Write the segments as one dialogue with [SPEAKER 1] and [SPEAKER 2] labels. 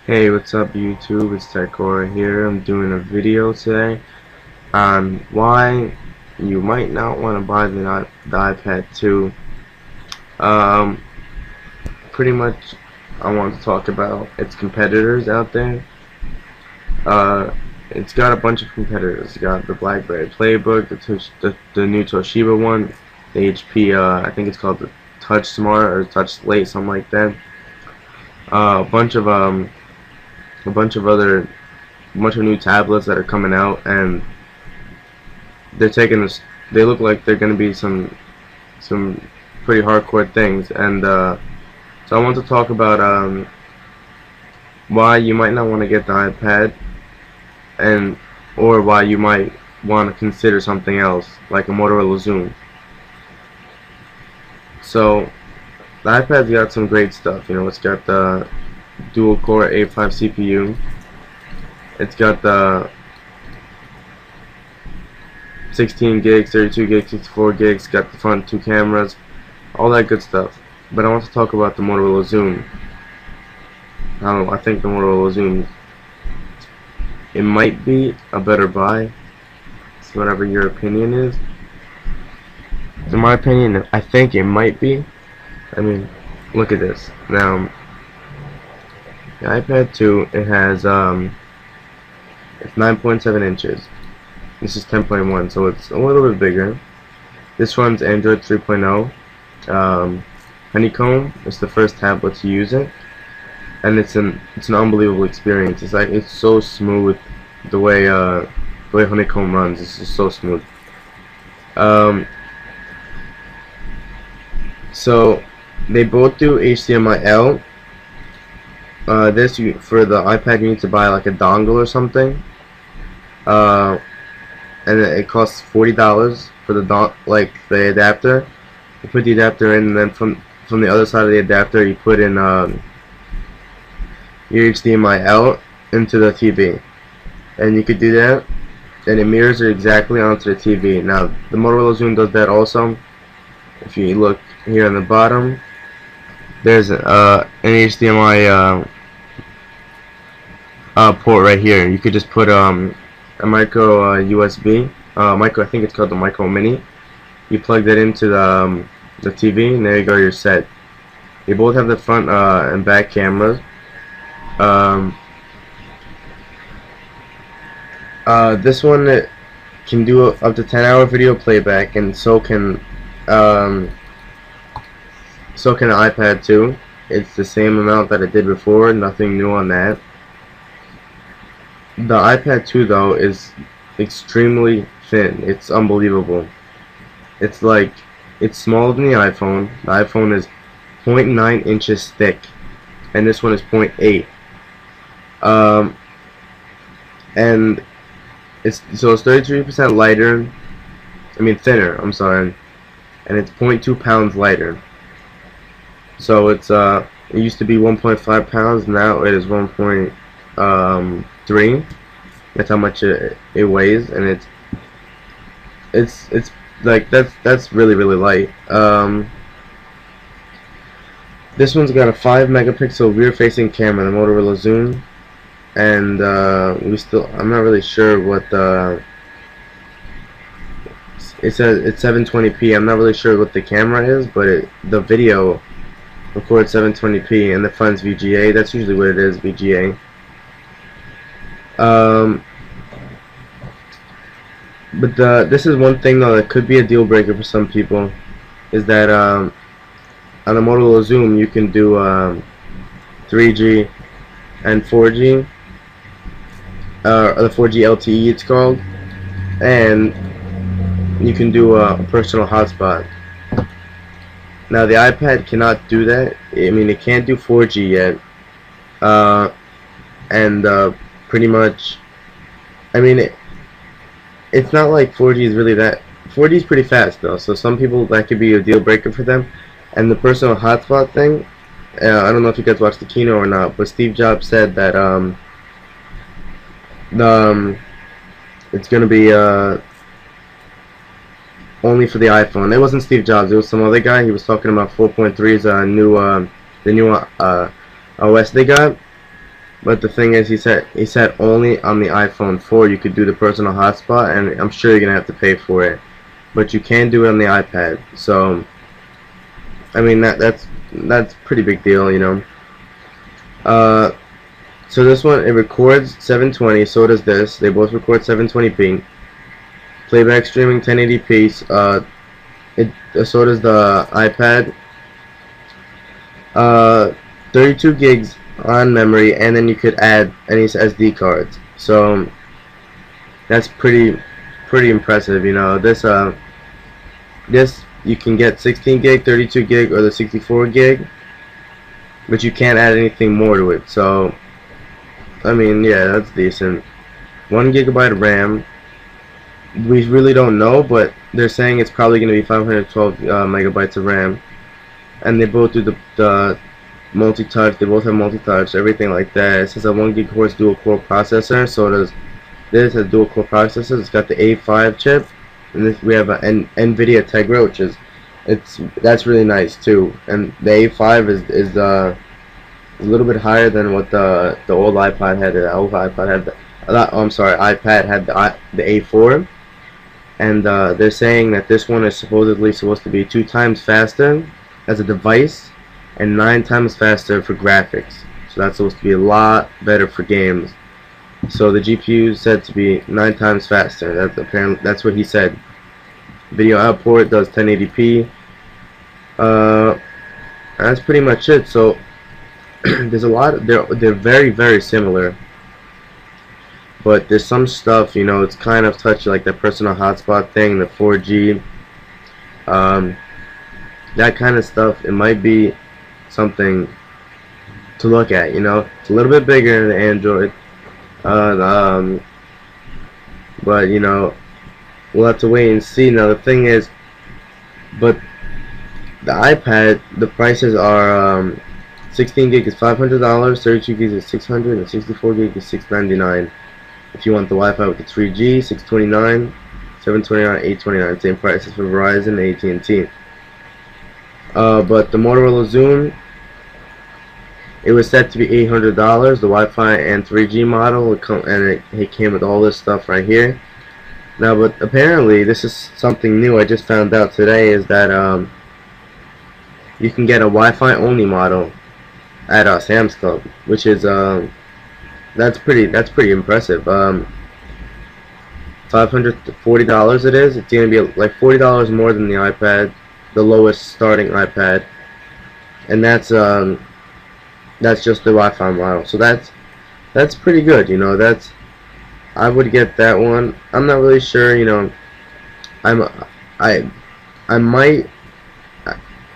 [SPEAKER 1] Hey, what's up YouTube? It's Techora here. I'm doing a video today on why you might not want to buy the iPad 2. Um, Pretty much I want to talk about its competitors out there. It's got a bunch of competitors. It's got the BlackBerry Playbook, the new Toshiba one, the HP, I think it's called the Touch Smart or Touch Slate, something like that. Uh, a bunch of um, a bunch of new tablets that are coming out, and they're taking this. They look like they're going to be some pretty hardcore things, and so I want to talk about why you might not want to get the iPad, and or why you might want to consider something else like a Motorola Xoom. So the iPad's got some great stuff. You know, it's got the dual core A5 CPU. It's got the 16 gigs, 32 gigs, 64 gigs, got the front two cameras, all that good stuff. But I want to talk about the Motorola Xoom. I don't know, I think the Motorola Xoom, it might be a better buy. It's whatever your opinion is. In my opinion, I think it might be. I mean, look at this. Now, the iPad 2, it has, it's 9.7 inches. This is 10.1, so it's a little bit bigger. This runs Android 3.0. Honeycomb is the first tablet to use it, and it's an unbelievable experience. It's so smooth the way Honeycomb runs. It's just so smooth. So they both do HDMI-L. For the iPad, you need to buy like a dongle or something. And it costs $40 for the adapter. You put the adapter in, and then from the other side of the adapter, you put in your HDMI out into the TV, and you could do that, and it mirrors it exactly onto the TV. Now the Motorola Xoom does that also. If you look here on the bottom, there's an HDMI port right here. You could just put a micro USB, I think it's called the Micro Mini. You plug that into the TV, and there you go, you're set. They both have the front and back cameras. This one can do up to 10-hour video playback, and so can an iPad 2. It's the same amount that it did before, nothing new on that. The iPad 2 though is extremely thin. It's unbelievable. It's smaller than the iPhone. The iPhone is 0.9 inches thick, and this one is 0.8. And it's 33% lighter. I mean thinner. I'm sorry, and it's 0.2 pounds lighter. So it's it used to be 1.5 pounds. Now it is 1.3. That's how much it weighs, and it's like that's really really light. This one's got a 5 megapixel rear facing camera, the Motorola Xoom, and I'm not really sure what it says. It's 720p. I'm not really sure what the camera is, but the video records 720p, and the front's VGA. That's usually what it is, VGA. But this is one thing though that could be a deal breaker for some people, is that on the Motorola Xoom you can do 3G and 4G, or the 4G LTE it's called, and you can do a personal hotspot. Now the iPad cannot do that. I mean, it can't do 4G yet, and pretty much, I mean, it's not like 4G is really that. 4G is pretty fast though, so some people that could be a deal breaker for them. And the personal hotspot thing, I don't know if you guys watched the keynote or not, but Steve Jobs said that it's gonna be only for the iPhone. It wasn't Steve Jobs, it was some other guy. He was talking about 4.3's the new OS they got, But the thing is, he said only on the iPhone 4 you could do the personal hotspot, and I'm sure you're gonna have to pay for it. But you can do it on the iPad. So I mean that's pretty big deal, you know. So this one, it records 720. So does this. They both record 720p. Playback streaming 1080p. So does the iPad. 32 gigs on memory, and then you could add any SD cards. So that's pretty impressive, you know. This you can get 16 gig, 32 gig, or the 64 gig, but you can't add anything more to it. So I mean, yeah, that's decent. 1 gigabyte of RAM. We really don't know, but they're saying it's probably going to be 512 megabytes of RAM. And they both do the multi-touch. They both have multi-touch, everything like that. It says a 1 gigahertz dual-core processor. So does this has dual-core processors. It's got the A5 chip, and this, we have an NVIDIA Tegra, which is that's really nice too. And the A5 is a little bit higher than what the old iPod had. The old iPod had iPad had the A4, and they're saying that this one is supposedly supposed to be 2 times faster as a device and 9 times faster for graphics. So that's supposed to be a lot better for games. So the GPU is said to be 9 times faster. That's what he said. Video output does 1080p. That's pretty much it. So there's a lot. They're very similar, but there's some stuff, you know, it's kind of touchy, like the personal hotspot thing, the 4G, that kind of stuff. It might be something to look at, you know. It's a little bit bigger than Android, but you know, we'll have to wait and see. Now the thing is, but the iPad, the prices are 16 gig is $500, 32 gigs is $600, and 64 gig is $699. If you want the Wi-Fi with the 3G, $629, $729, $829. Same prices for Verizon and AT&T. But the Motorola Xoom, it was set to be $800. The Wi-Fi and 3G model, it came with all this stuff right here. Now, but apparently this is something new. I just found out today is that you can get a Wi-Fi only model at Sam's Club, which is that's pretty impressive. $540 it is. It's gonna be like $40 more than the iPad, the lowest starting iPad, and that's just the Wi-Fi model. So that's pretty good, you know. I would get that one. I'm not really sure, you know. I might.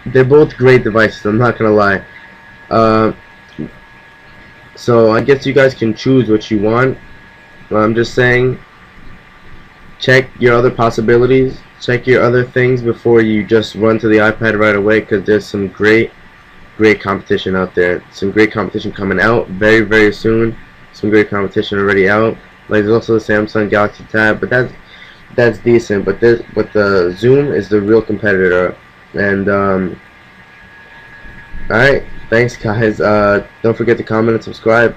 [SPEAKER 1] They're both great devices, I'm not gonna lie. So I guess you guys can choose what you want. I'm just saying, check your other possibilities, check your other things before you just run to the iPad right away, because there's some great competition out there. Some great competition coming out very soon. Some great competition already out. Like there's also the Samsung Galaxy Tab, but that's decent. But the Xoom is the real competitor. And alright, thanks guys. Don't forget to comment and subscribe.